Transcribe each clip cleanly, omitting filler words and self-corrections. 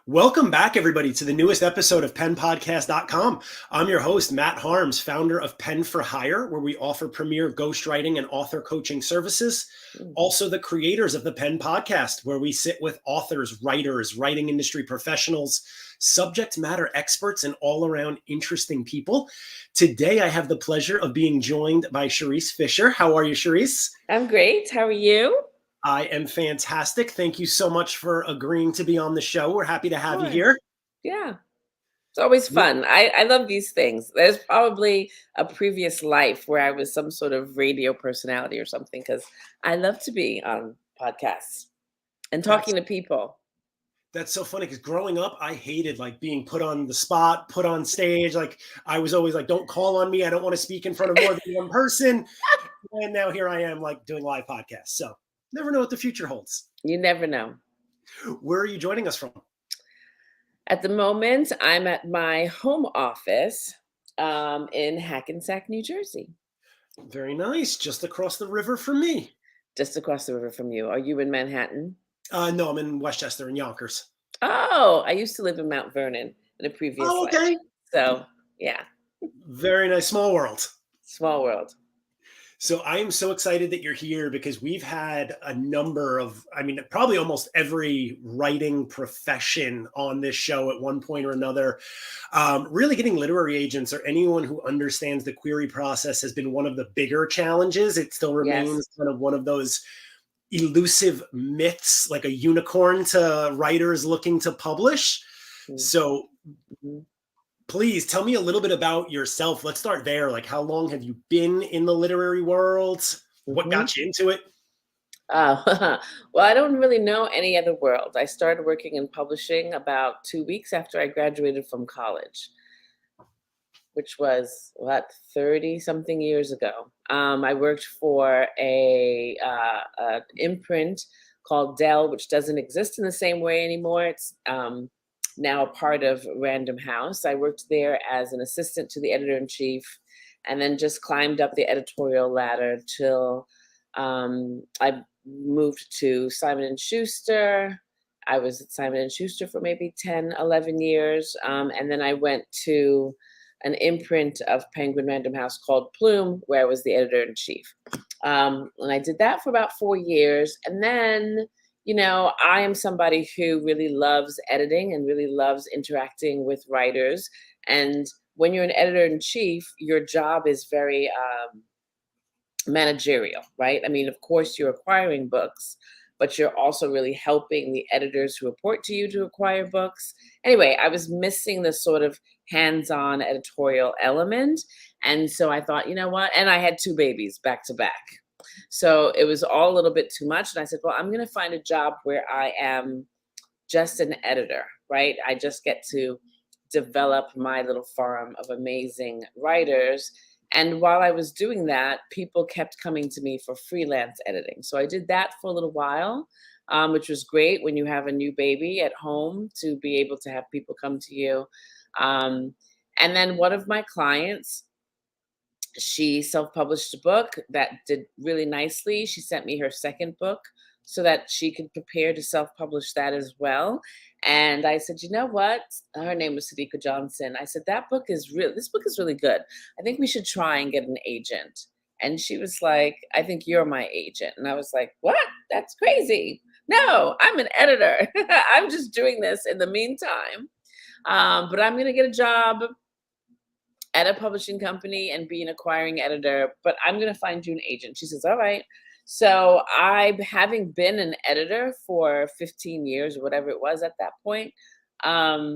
Welcome back, everybody, to the newest episode of PenPodcast.com. I'm your host, Matt Harms, founder of Pen for Hire, where we offer premier ghostwriting and author coaching services. Also, the creators of the Pen Podcast, where we sit with authors, writers, writing industry professionals, subject matter experts, and all around interesting people. Today, I have the pleasure of being joined by Cherise Fisher. How are you, Cherise? I'm great. How are you? I am fantastic. Thank you so much for agreeing to be on the show. We're happy to Of have you course. here. Yeah. It's always fun. I love these things. There's probably a previous life where I was some sort of radio personality or something because I love to be on podcasts and That's talking to people. that's so funny because growing up, I hated like being put on the spot, put on stage. Like I was always like, "Don't call on me. I don't want to speak in front of more than one person." And now here I am, like doing live podcasts. So never know what the future holds. You never know. Where are you joining us from? At the moment, I'm at my home office in Hackensack, New Jersey, Very nice. Just across the river from me. just across the river from you. Are you in Manhattan? No, I'm in Westchester in Yonkers. Oh, I used to live in Mount Vernon in a previous Oh, life. okay. So, yeah, Very nice. Small world. small world. So I am so excited that you're here because we've had a number of, probably almost every writing profession on this show at one point or another. Really getting literary agents or anyone who understands the query process has been one of the bigger challenges. It still Yes. remains kind of one of those elusive myths, like a unicorn to writers looking to publish. Mm. So Mhm. please tell me a little bit about yourself. Let's start there. Like, how long have you been in the literary world? What Mhm. got you into it? Well, I don't really know any other world. I started working in publishing about 2 weeks after I graduated from college, which was, 30 something years ago. I worked for an imprint called Dell, which doesn't exist in the same way anymore. It's now a part of Random House. I worked there as an assistant to the editor-in-chief and then just climbed up the editorial ladder till I moved to Simon and Schuster. I was at Simon and Schuster for maybe 10, 11 years. And then I went to an imprint of Penguin Random House called Plume, where I was the editor-in-chief. And I did that for about 4 years. And then, I am somebody who really loves editing and really loves interacting with writers. And when you're an editor-in-chief, your job is very managerial, right? I mean, of course, you're acquiring books, but you're also really helping the editors who report to you to acquire books. Anyway, I was missing this sort of hands-on editorial element. And so I thought, you know what? And I had 2 babies back to back. So it was all a little bit too much. And I said, well, I'm going to find a job where I am just an editor, right? I just get to develop my little farm of amazing writers. And while I was doing that, people kept coming to me for freelance editing. So I did that for a little while, which was great when you have a new baby at home to be able to have people come to you. And then one of my clients, she self-published a book that did really nicely. She sent me her second book so that she could prepare to self-publish that as well. And I said, you know what? Her name was Sadiqa Johnson. I said, this book is really good. I think we should try and get an agent. And she was like, I think you're my agent. And I was like, what? That's crazy. No, I'm an editor. I'm just doing this in the meantime. But I'm going to get a job at a publishing company and be an acquiring editor, but I'm going to find you an agent. She says, all right. So having been an editor for 15 years or whatever it was at that point, I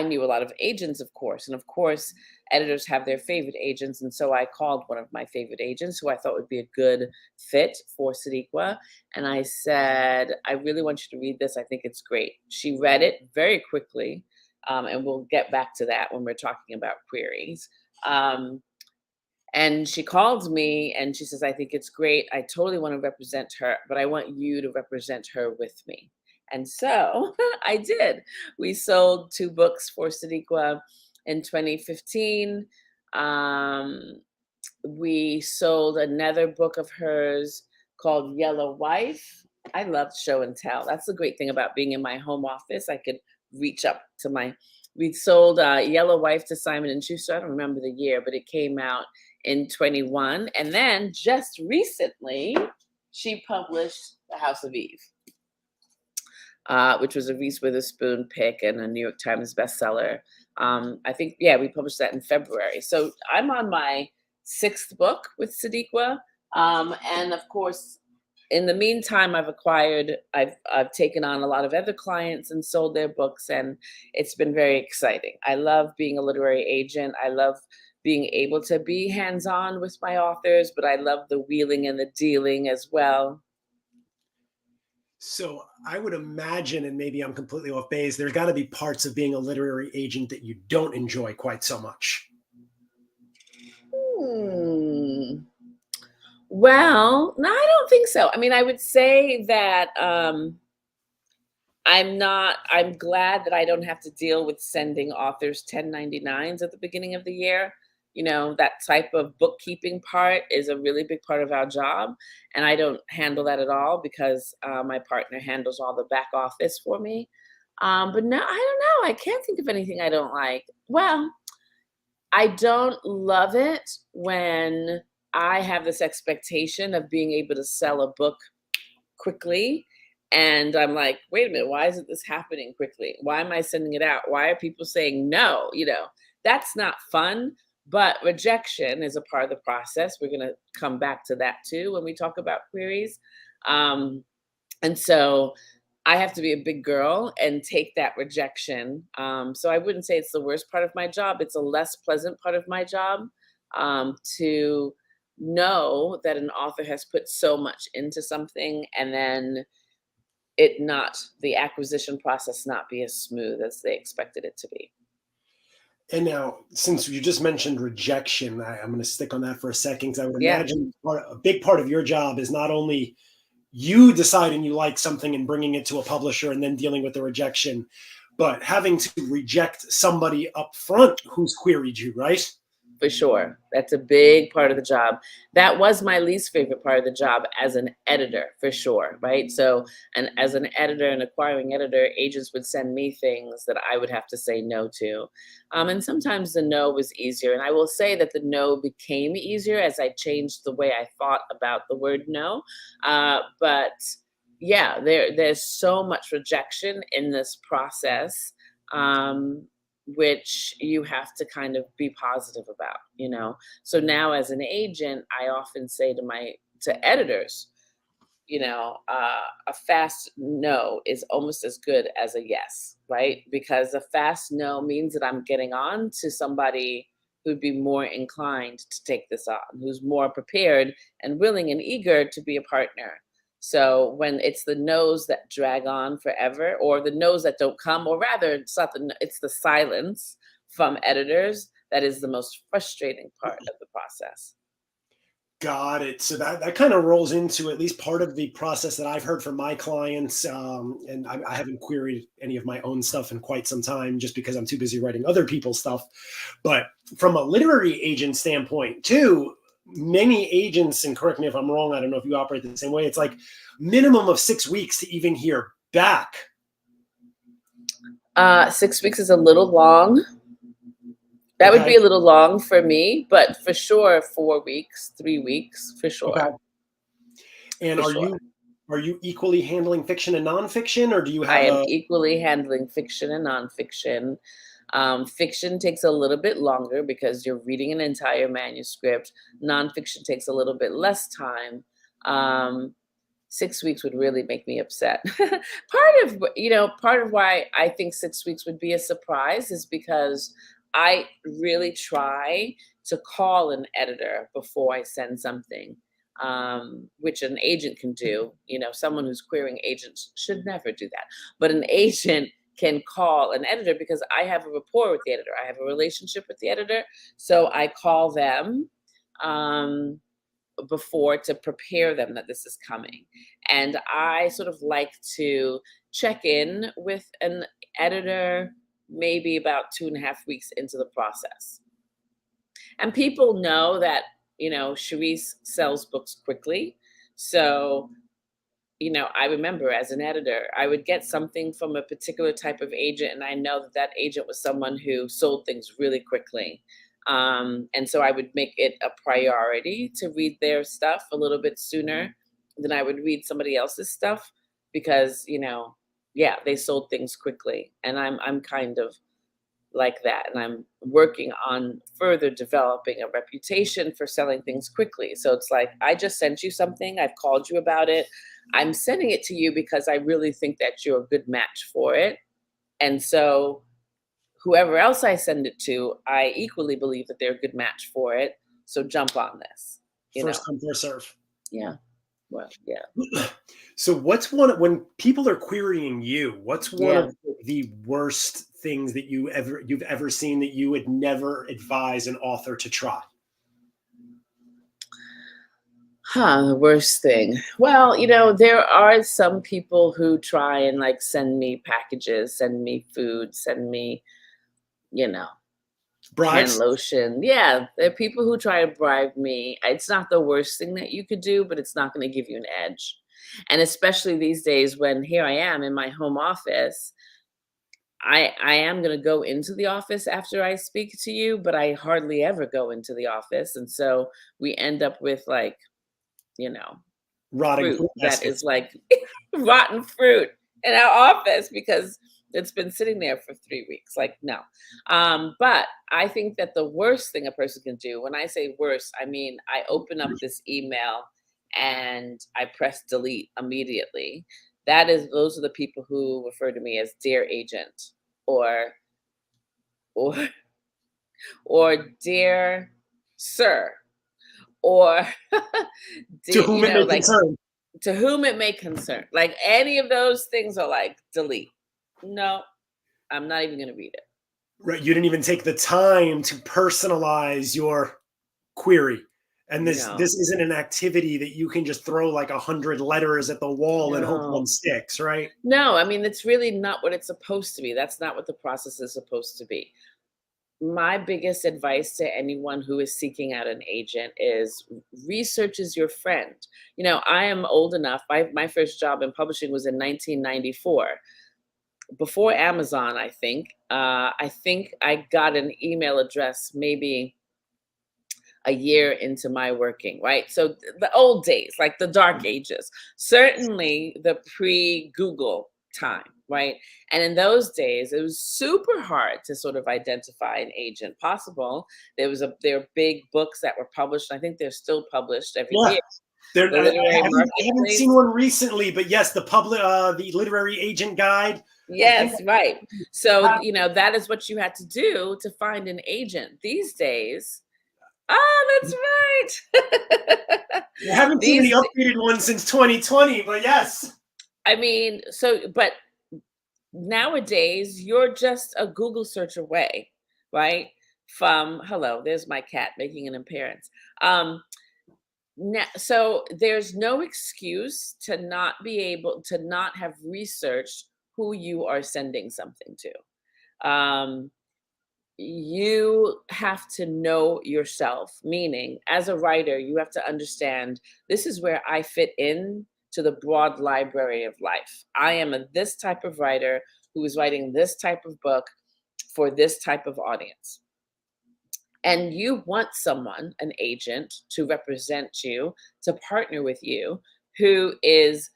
knew a lot of agents, of course. And of course, editors have their favorite agents. And so I called one of my favorite agents who I thought would be a good fit for Sadiqa. And I said, I really want you to read this. I think it's great. She read it very quickly. And we'll get back to that when we're talking about queries. And she called me and she says, I think it's great. I totally want to represent her, but I want you to represent her with me. And so I did. We sold 2 books for Sadiqa in 2015. We sold another book of hers called Yellow Wife I love show and tell. That's the great thing about being in my home office. I could reach up to we sold Yellow Wife to Simon and Schuster. I don't remember the year, but it came out in 21. And then just recently, she published The House of Eve, which was a Reese Witherspoon pick and a New York Times bestseller. I think, yeah, we published that in February. So I'm on my 6th book with Sadiqa. And of course, in the meantime, I've taken on a lot of other clients and sold their books, and it's been very exciting. I love being a literary agent. I love being able to be hands-on with my authors, but I love the wheeling and the dealing as well. So I would imagine, and maybe I'm completely off base, there's got to be parts of being a literary agent that you don't enjoy quite so much. Well, no, I don't think so. I mean, I would say that I'm glad that I don't have to deal with sending authors 1099s at the beginning of the year. You know, that type of bookkeeping part is a really big part of our job. And I don't handle that at all because my partner handles all the back office for me. But no, I don't know. I can't think of anything I don't like. Well, I don't love it when I have this expectation of being able to sell a book quickly. And I'm like, wait a minute, why isn't this happening quickly? Why am I sending it out? Why are people saying no? You know, that's not fun. But rejection is a part of the process. We're going to come back to that too when we talk about queries. And so I have to be a big girl and take that rejection. So I wouldn't say it's the worst part of my job. It's a less pleasant part of my job, to know that an author has put so much into something and then the acquisition process not be as smooth as they expected it to be. And now, since you just mentioned rejection, I'm going to stick on that for a second, because I would Yeah, imagine a big part of your job is not only you deciding you like something and bringing it to a publisher and then dealing with the rejection, but having to reject somebody up front who's queried you, right? for sure. That's a big part of the job. That was my least favorite part of the job as an editor, for sure, right? So, and as an editor, an acquiring editor, agents would send me things that I would have to say no to. And sometimes the no was easier. And I will say that the no became easier as I changed the way I thought about the word no. But yeah, there's so much rejection in this process. Um, which you have to kind of be positive about, you know? So now as an agent, I often say to editors, you know, a fast no is almost as good as a yes, right? Because a fast no means that I'm getting on to somebody who'd be more inclined to take this on, who's more prepared and willing and eager to be a partner. So when it's the no's that drag on forever, or the no's that don't come, or rather, it's the silence from editors that is the most frustrating part of the process. Got it. So that kind of rolls into at least part of the process that I've heard from my clients. And I haven't queried any of my own stuff in quite some time just because I'm too busy writing other people's stuff. But from a literary agent standpoint, too, many agents, and correct me if I'm wrong, I don't know if you operate the same way, it's like minimum of 6 weeks to even hear back. 6 weeks is a little long. That would be a little long for me, but for sure, 4 weeks, 3 weeks, for sure. Okay. And are you equally handling fiction and nonfiction, or do you I have am equally handling fiction and nonfiction. Fiction takes a little bit longer because you're reading an entire manuscript. Nonfiction takes a little bit less time. 6 weeks would really make me upset. Part of why I think 6 weeks would be a surprise is because I really try to call an editor before I send something, which an agent can do. You know, someone who's querying agents should never do that. But an agent can call an editor because I have a rapport with the editor. I have a relationship with the editor. So I call them before to prepare them that this is coming. And I sort of like to check in with an editor maybe about 2.5 weeks into the process. And people know that, you know, Cherise sells books quickly. So I remember as an editor, I would get something from a particular type of agent, and I know that that agent was someone who sold things really quickly. And so I would make it a priority to read their stuff a little bit sooner than I would read somebody else's stuff because, yeah, they sold things quickly. And I'm kind of like that. And I'm working on further developing a reputation for selling things quickly. So it's like, I just sent you something, I've called you about it. I'm sending it to you because I really think that you're a good match for it. And so whoever else I send it to, I equally believe that they're a good match for it. So jump on this, you First know? come, first serve. Yeah. Well, yeah. So what's one when people are querying you, what's one Yeah. of the worst things that you've ever seen that you would never advise an author to try? The worst thing. Well, there are some people who try and like send me packages, send me food, send me, you know, hand Bribes? lotion. Yeah, there are people who try to bribe me. It's not the worst thing that you could do, but it's not going to give you an edge. And especially these days when here I am in my home office, I am going to go into the office after I speak to you, but I hardly ever go into the office. And so we end up with like, you know, Rotting fruit fruit that is baskets. like rotten fruit in our office because it's been sitting there for 3 weeks. Like, no. But I think that the worst thing a person can do, when I say worst, I mean, I open up this email and I press delete immediately. Those are the people who refer to me as dear agent or, or, or dear sir, or, To dear, whom it may like, concern. to whom it may concern. Like any of those things are like delete. No, I'm not even going to read it. Right. You didn't even take the time to personalize your query. And this No, isn't an activity that you can just throw like 100 letters at the wall and hope one no, sticks, right? no. I mean, it's really not what it's supposed to be. That's not what the process is supposed to be. My biggest advice to anyone who is seeking out an agent is research is your friend. I am old enough. My first job in publishing was in 1994. Before Amazon, I think. I think I got an email address maybe a year into my working, right? So the old days, like the dark ages, certainly the pre-Google time, right? And in those days, it was super hard to sort of identify an agent. Possible. There were big books that were published. I think they're still published every Yeah. year. There, The I literary haven't marketplace. seen one recently, but yes, the literary agent guide. I think Yes, right. So, I that is what you had to do to find an agent. These days, oh, that's right. haven't seen any These, updated ones since 2020, but yes. I mean, but nowadays you're just a Google search away, right? From hello, there's my cat making an appearance. So there's no excuse to not be able to not have researched who you are sending something to. You have to know yourself, meaning as a writer, you have to understand this is where I fit in to the broad library of life. I am this type of writer who is writing this type of book for this type of audience. And you want someone, an agent, to represent you, to partner with you, who is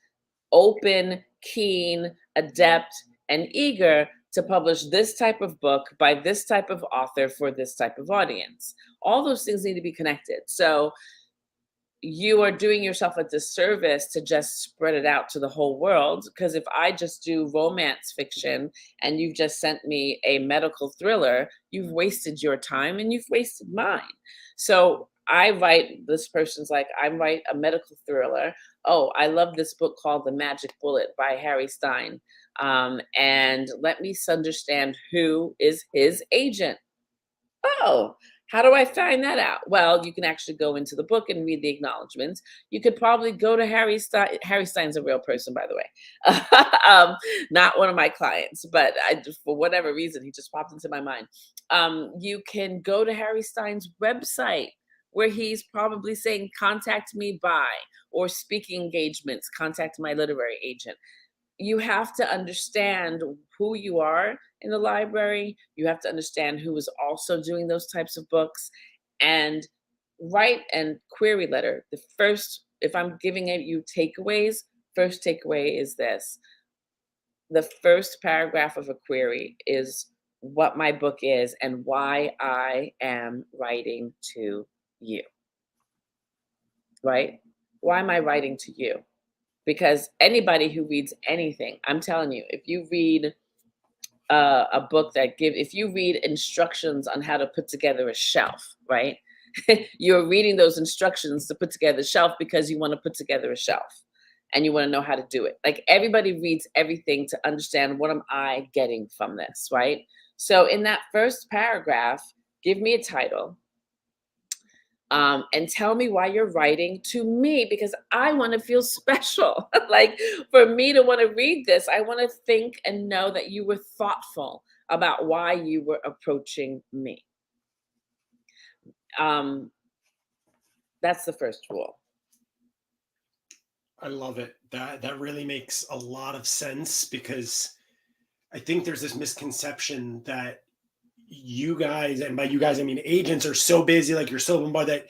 open, keen, adept, and eager to publish this type of book by this type of author for this type of audience. All those things need to be connected. So you are doing yourself a disservice to just spread it out to the whole world. Because if I just do romance fiction and you've just sent me a medical thriller, you've wasted your time and you've wasted mine. So this person's like, I write a medical thriller. Oh, I love this book called The Magic Bullet by Harry Stein. And let me understand who is his agent. Oh, how do I find that out? Well, you can actually go into the book and read the acknowledgments. You could probably go to Harry Stein. Harry Stein's a real person, by the way. Not one of my clients, but for whatever reason, he just popped into my mind. You can go to Harry Stein's website, where he's probably saying, contact me by, or speaking engagements, contact my literary agent. You have to understand who you are in the library. You have to understand who is also doing those types of books, and write and query letter. The first, if I'm giving you takeaways, first takeaway is this. The first paragraph of a query is what my book is and why I am writing to you, right? Why am I writing to you? Because anybody who reads anything, I'm telling you, if you read a book if you read instructions on how to put together a shelf, right? You're reading those instructions to put together a shelf because you want to put together a shelf and you want to know how to do it. Like, everybody reads everything to understand, what am I getting from this, right? So in that first paragraph, give me a title, and tell me why you're writing to me, because I want to feel special. Like, for me to want to read this, I want to think and know that you were thoughtful about why you were approaching me. That's the first rule. I love it. That really makes a lot of sense, because I think there's this misconception that you guys, and by you guys I mean agents, are so busy, like you're so bombarded, that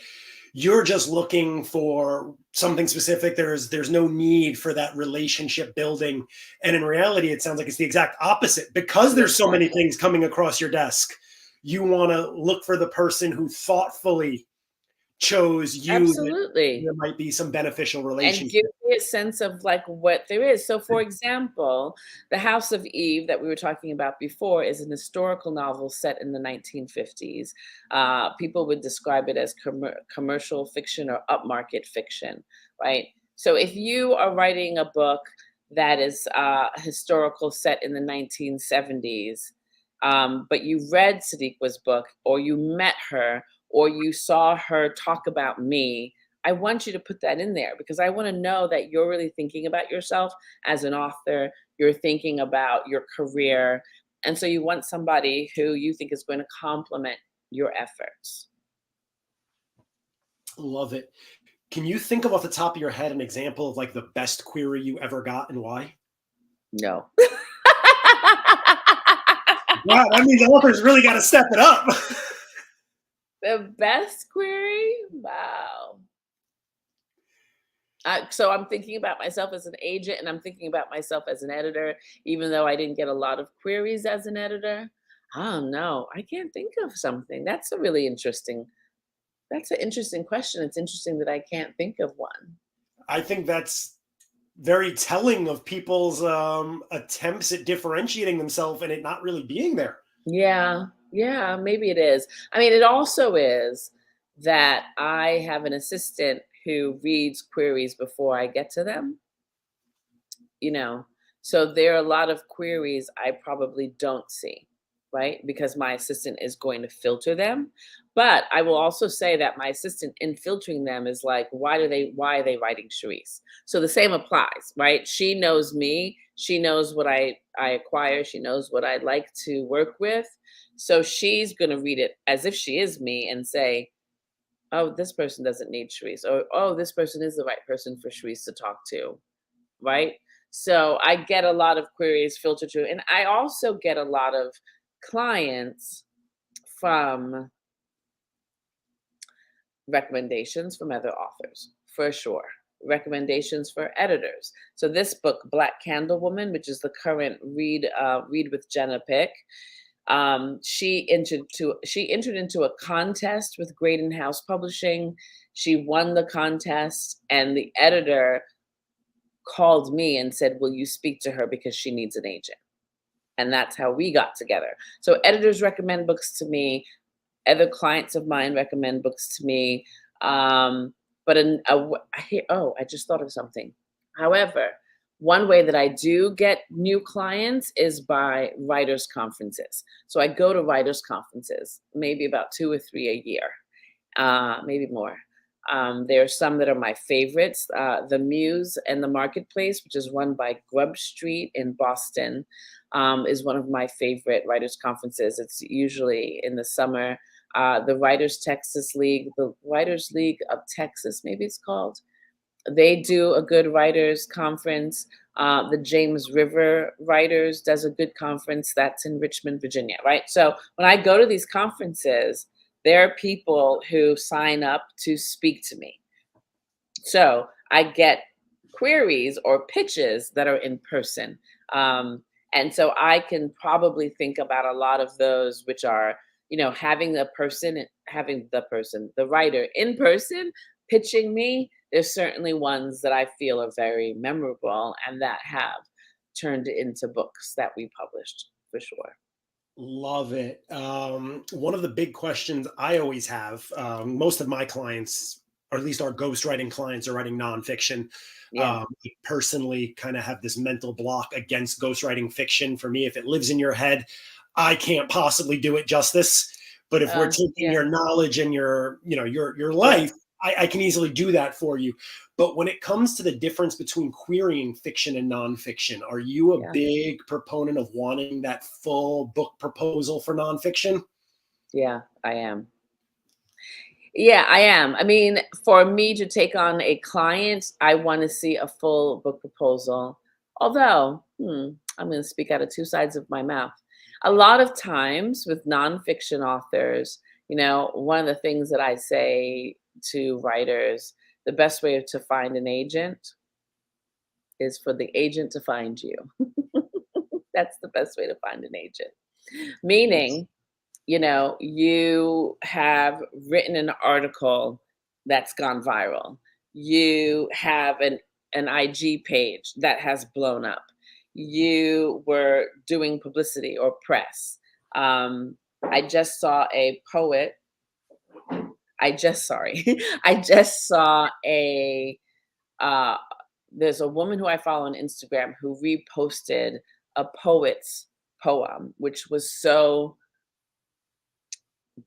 you're just looking for something specific. There's no need for that relationship building. And in reality, it sounds like it's the exact opposite. Because there's so many things coming across your desk, you want to look for the person who thoughtfully chose you. Absolutely. There might be some beneficial And relationship. give me a sense of like what there is. So, for example, The House of Eve that we were talking about before is an historical novel set in the 1950s. People would describe it as commercial fiction or upmarket fiction, right? So if you are writing a book that is historical set in the 1970s, but you read Sadiqa's book, or you met her, or you saw her talk about me, I want you to put that in there, because I want to know that you're really thinking about yourself as an author. You're thinking about your career. And so you want somebody who you think is going to complement your efforts. Love it. Can you think of, off the top of your head, an example of like the best query you ever got and why? No. Wow, that means the author's really got to step it up. The best query? Wow. So I'm thinking about myself as an agent, and I'm thinking about myself as an editor, even though I didn't get a lot of queries as an editor. I don't know. I can't think of something. That's an interesting question. It's interesting that I can't think of one. I think that's very telling of people's attempts at differentiating themselves and it not really being there. Yeah, maybe it is. I mean, it also is that I have an assistant who reads queries before I get to them, so there are a lot of queries I probably don't see, right? Because my assistant is going to filter them. But I will also say that my assistant, in filtering them, is like, why are they writing Cherise? So the same applies, right? She knows me. She knows what I acquire. She knows what I'd like to work with. So she's going to read it as if she is me and say, oh, this person doesn't need Cherise, or, oh, this person is the right person for Cherise to talk to, right? So I get a lot of queries filtered through. And I also get a lot of clients from recommendations from other authors, for sure. Recommendations for editors. So this book, Black Candle Woman, which is the current read with Jenna Pick, she entered into a contest with Graydon House Publishing. She won the contest, and the editor called me and said, will you speak to her because she needs an agent? And that's how we got together. So editors recommend books to me. Other clients of mine recommend books to me. I just thought of something. However, one way that I do get new clients is by writers' conferences. So I go to writers' conferences, maybe about 2 or 3 a year, maybe more. There are some that are my favorites. The Muse and the Marketplace, which is run by Grub Street in Boston, is one of my favorite writers' conferences. It's usually in the summer. the Writers League of Texas, maybe it's called. They do a good writers conference. The James River Writers does a good conference that's in Richmond, Virginia, right? So when I go to these conferences, there are people who sign up to speak to me. So I get queries or pitches that are in person. And so I can probably think about a lot of those, which are, having the writer in person pitching me. There's certainly ones that I feel are very memorable and that have turned into books that we published for sure. Love it. One of the big questions I always have, most of my clients, or at least our ghostwriting clients, are writing nonfiction. Yeah. I personally kind of have this mental block against ghostwriting fiction. For me, if it lives in your head, I can't possibly do it justice. But if we're taking Yeah. your knowledge and your Yeah. life, I can easily do that for you. But when it comes to the difference between querying fiction and nonfiction, are you a Yeah. big proponent of wanting that full book proposal for nonfiction? Yeah, I am. Yeah, I am. I mean, for me to take on a client, I want to see a full book proposal. Although, I'm going to speak out of two sides of my mouth. A lot of times with nonfiction authors, one of the things that I say to writers, the best way to find an agent is for the agent to find you. That's the best way to find an agent. Meaning, you have written an article that's gone viral. You have an IG page that has blown up. You were doing publicity or press. I just saw a poet. I just saw uh, there's a woman who I follow on Instagram who reposted a poet's poem, which was so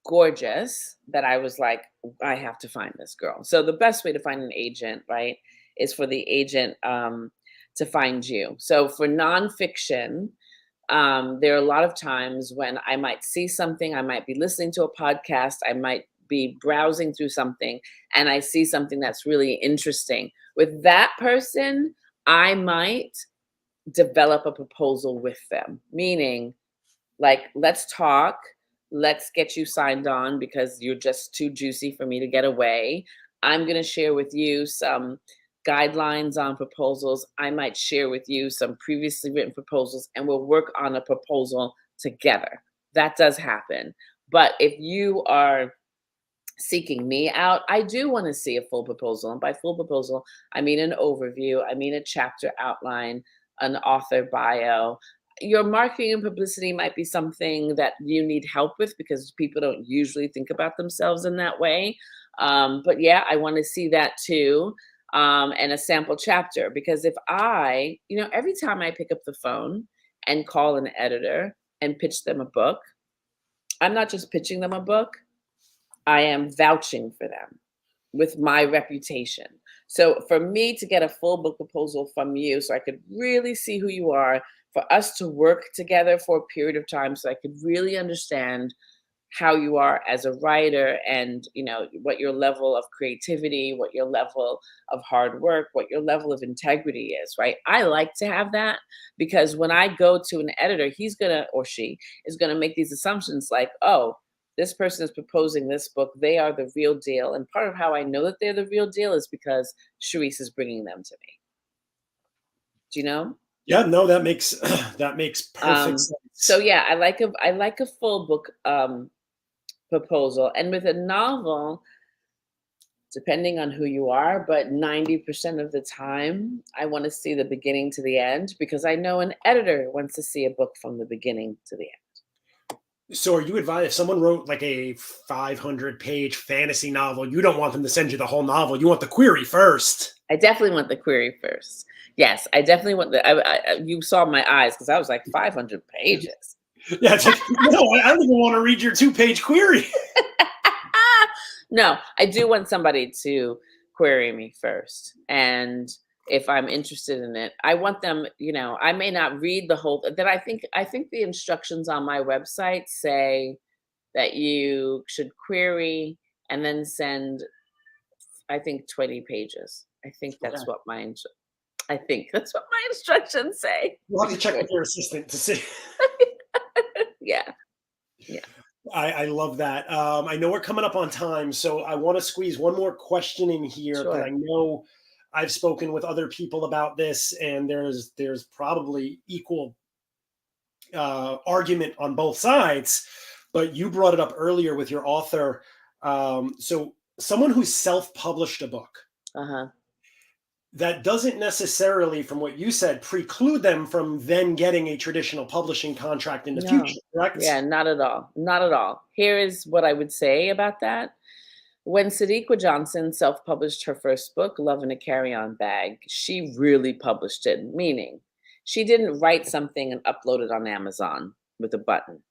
gorgeous that I was like, I have to find this girl. So the best way to find an agent, right, is for the agent to find you. So for nonfiction, there are a lot of times when I might see something, I might be listening to a podcast, I might be browsing through something, and I see something that's really interesting. With that person, I might develop a proposal with them, meaning, like, let's talk. Let's get you signed on because you're just too juicy for me to get away. I'm going to share with you some guidelines on proposals. I might share with you some previously written proposals and we'll work on a proposal together. That does happen. But if you are seeking me out, I do want to see a full proposal. And by full proposal, I mean an overview, I mean a chapter outline, an author bio. Your marketing and publicity might be something that you need help with because people don't usually think about themselves in that way. But yeah, I want to see that too. And a sample chapter, because if every time I pick up the phone and call an editor and pitch them a book, I'm not just pitching them a book, I am vouching for them with my reputation. So for me to get a full book proposal from you so I could really see who you are, for us to work together for a period of time so I could really understand how you are as a writer and what your level of creativity, what your level of hard work, what your level of integrity is, right? I like to have that because when I go to an editor, he's gonna, or she is gonna make these assumptions like, oh, this person is proposing this book, they are the real deal. And part of how I know that they're the real deal is because Cherise is bringing them to me. Do you know? Yeah, no, that makes that makes perfect sense. So yeah, I like a full book proposal. And with a novel, depending on who you are, but 90% of the time, I want to see the beginning to the end because I know an editor wants to see a book from the beginning to the end. So are you advised if someone wrote like a 500-page fantasy novel, you don't want them to send you the whole novel. You want the query first. I definitely want the query first. Yes, I definitely want you saw my eyes because I was like 500 pages. Yeah, it's like, no, I don't even want to read your 2-page query. No, I do want somebody to query me first. And if I'm interested in it, I want them, I may not read the whole, I think the instructions on my website say that you should query and then send, I think, 20 pages. I think Okay. that's what I think that's what my instructions say. We'll have to Pretty check sure. with your assistant to see. Yeah. Yeah. I love that. I know we're coming up on time, so I want to squeeze one more question in here because I Sure. know I've spoken with other people about this, and there's probably equal argument on both sides. But you brought it up earlier with your author. So someone who's self-published a book, Uh-huh. that doesn't necessarily, from what you said, preclude them from then getting a traditional publishing contract in the No. future, correct? Yeah, not at all. Not at all. Here is what I would say about that. When Sadiqa Johnson self-published her first book, Love in a Carry-On Bag, she really published it, meaning she didn't write something and upload it on Amazon with a button.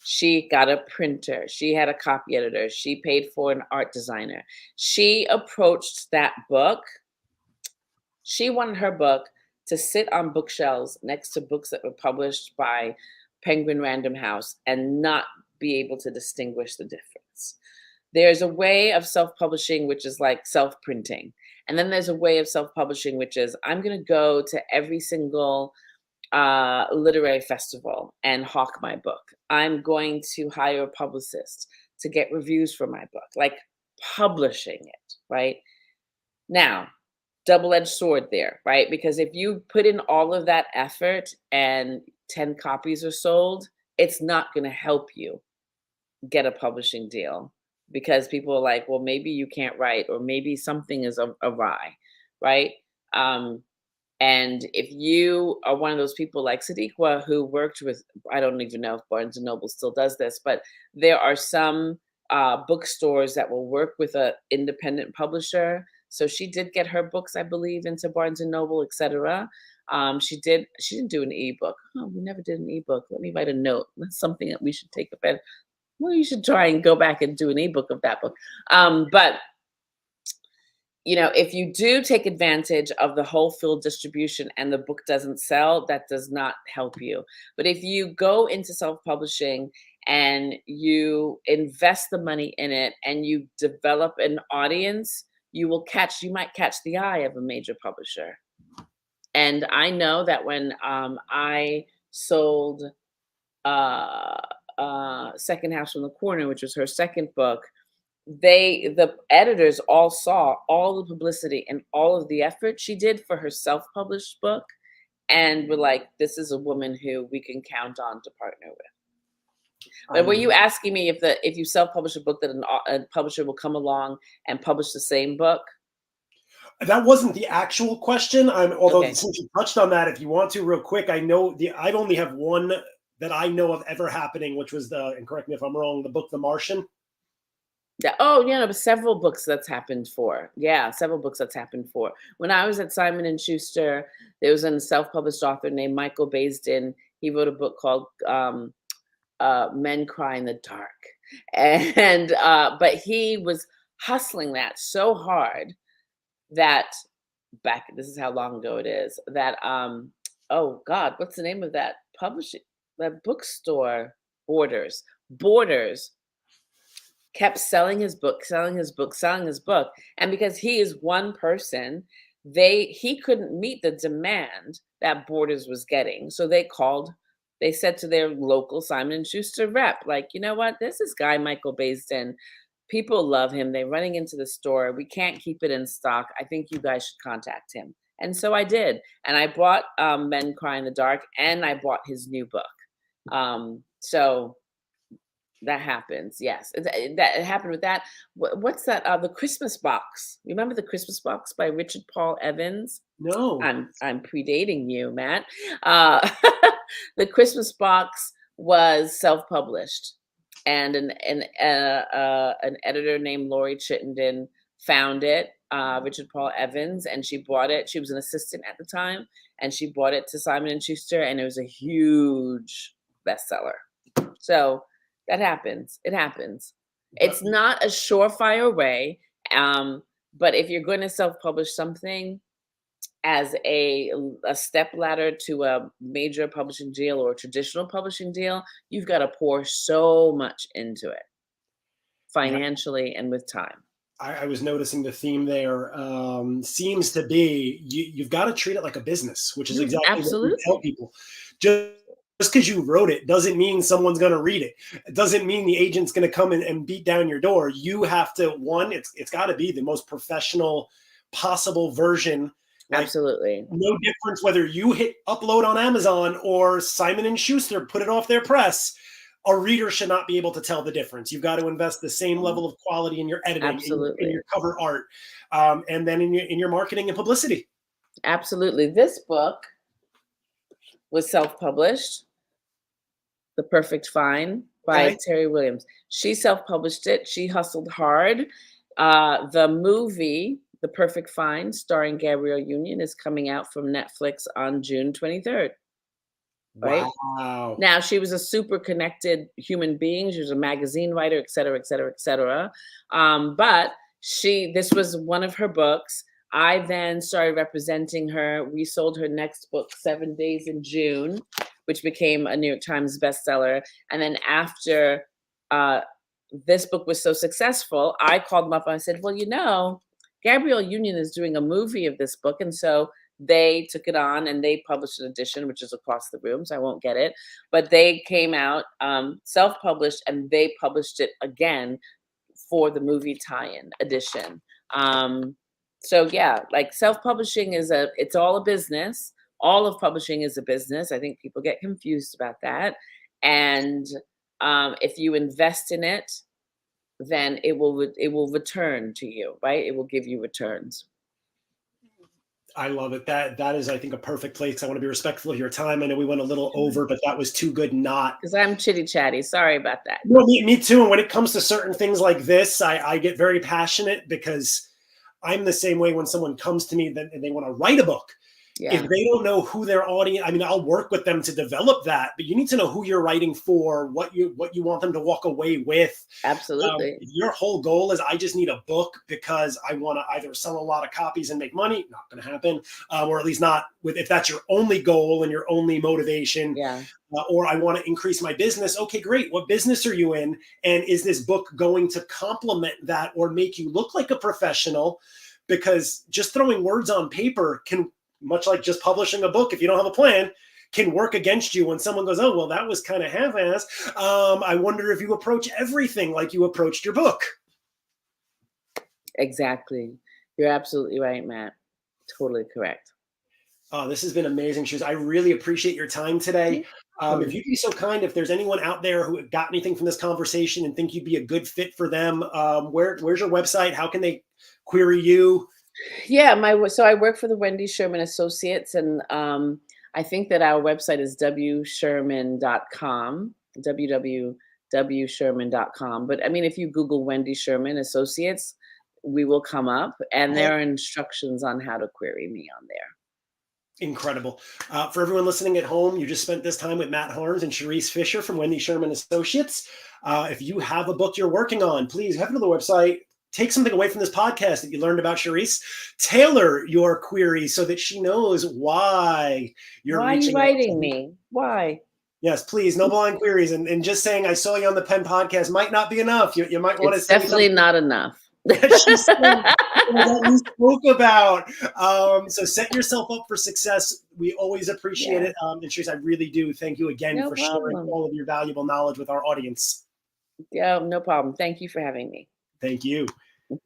She got a printer, she had a copy editor, she paid for an art designer. She approached that book. She wanted her book to sit on bookshelves next to books that were published by Penguin Random House and not be able to distinguish the difference. There's a way of self-publishing which is like self-printing. And then there's a way of self-publishing which is I'm going to go to every single literary festival and hawk my book. I'm going to hire a publicist to get reviews for my book, like publishing it, right? Now, double-edged sword there, right? Because if you put in all of that effort and 10 copies are sold, it's not going to help you get a publishing deal because people are like, well, maybe you can't write or maybe something is awry, right? And if you are one of those people like Sadiqa who worked with, I don't even know if Barnes and Noble still does this, but there are some bookstores that will work with an independent publisher. So she did get her books, I believe, into Barnes and Noble, etc. She didn't do an ebook. Oh, we never did an ebook. Let me write a note. That's something that we should take up at. Well, you should try and go back and do an ebook of that book. But if you do take advantage of the whole field distribution and the book doesn't sell, that does not help you. But if you go into self-publishing and you invest the money in it and you develop an audience, you might catch the eye of a major publisher. And I know that when I sold Second House from the Corner, which was her second book, the editors all saw all the publicity and all of the effort she did for her self-published book and were like, this is a woman who we can count on to partner with. But were you asking me if you self-publish a book that a publisher will come along and publish the same book? That wasn't the actual question. Although Okay. since you touched on that, if you want to real quick, I only have one that I know of ever happening, which was and correct me if I'm wrong, the book The Martian. But several books that's happened for. Yeah, several books that's happened for. When I was at Simon and Schuster, there was a self-published author named Michael Baisden. He wrote a book called Men Cry in the Dark. And but he was hustling that so hard that this is how long ago it is, that oh God, what's the name of that publishing, that bookstore? Borders kept selling his book. And because he is one person, he couldn't meet the demand that Borders was getting. So they said to their local Simon & Schuster rep, like, you know what, there's this guy, Michael Baisden. People love him. They're running into the store. We can't keep it in stock. I think you guys should contact him. And so I did. And I bought Men Cry in the Dark, and I bought his new book. So that happens. Yes, that happened with that. What's that? The Christmas Box. Remember the Christmas Box by Richard Paul Evans? No. I'm predating you, Matt. The Christmas Box was self-published, and an editor named Lori Chittenden found it. Richard Paul Evans, and she bought it. She was an assistant at the time, and she bought it to Simon & Schuster, and it was a huge bestseller. So that happens. It happens. It's not a surefire way, but if you're going to self-publish something as a step ladder to a major publishing deal or a traditional publishing deal, you've got to pour so much into it. financially and with time. I was noticing the theme there seems to be you've got to treat it like a business, which is exactly what we tell Absolutely. people. Just because you wrote it doesn't mean someone's going to read it. It doesn't mean the agent's going to come in and beat down your door. You have to, one, it's got to be the most professional possible version. Like, Absolutely. no difference whether you hit upload on Amazon or Simon and Schuster put it off their press. A reader should not be able to tell the difference. You've got to invest the same level of quality in your editing, in your cover art, and then in your marketing and publicity. Absolutely. This book was self-published, The Perfect Find by Terry Williams. She self-published it. She hustled hard. The movie, The Perfect Find, starring Gabrielle Union, is coming out from Netflix on June 23rd. Right? Wow. Now, she was a super connected human being. She was a magazine writer, et cetera, et cetera, et cetera. But this was one of her books. I then started representing her. We sold her next book, 7 Days in June, which became a New York Times bestseller. And then after this book was so successful, I called them up and I said, well, Gabrielle Union is doing a movie of this book. And so they took it on and they published an edition, which is across the room, so I won't get it. But they came out self-published and they published it again for the movie tie-in edition. So yeah, like self-publishing it's all a business. All of publishing is a business. I think people get confused about that. And if you invest in it, then it will return to you, right? It will give you returns. I love it. That is, I think, a perfect place. I want to be respectful of your time. I know we went a little over, but that was too good not. Because I'm chitty chatty. Sorry about that. No, me too. And when it comes to certain things like this, I get very passionate because I'm the same way when someone comes to me and they want to write a book. Yeah. If they don't know who their audience, I mean, I'll work with them to develop that, but you need to know who you're writing for, what you want them to walk away with. Absolutely. If your whole goal is I just need a book because I want to either sell a lot of copies and make money, not going to happen, or at least not if that's your only goal and your only motivation. Yeah. Or I want to increase my business. Okay, great. What business are you in? And is this book going to complement that or make you look like a professional? Because just throwing words on paper can, much like just publishing a book, if you don't have a plan, can work against you when someone goes, oh, well, that was kind of half-ass. I wonder if you approach everything like you approached your book. Exactly. You're absolutely right, Matt. Totally correct. Oh, this has been amazing, Cherise. I really appreciate your time today. If you'd be so kind, if there's anyone out there who got anything from this conversation and think you'd be a good fit for them, where's your website? How can they query you? Yeah, so I work for the Wendy Sherman Associates, and I think that our website is wsherman.com, www.sherman.com. But I mean, if you Google Wendy Sherman Associates, we will come up, and there are instructions on how to query me on there. Incredible. For everyone listening at home, you just spent this time with Matt Harms and Cherise Fisher from Wendy Sherman Associates. If you have a book you're working on, please head to the website. Take something away from this podcast that you learned about Cherise. Tailor your query so that she knows why you're writing me. Why? Yes, please. No blind queries. And just saying I saw you on the Pen podcast might not be enough. You might want to say definitely not enough. She said, that we spoke about. So set yourself up for success. We always appreciate it. And Cherise, I really do. Thank you again for sharing all of your valuable knowledge with our audience. Yeah, no problem. Thank you for having me. Thank you. Bye.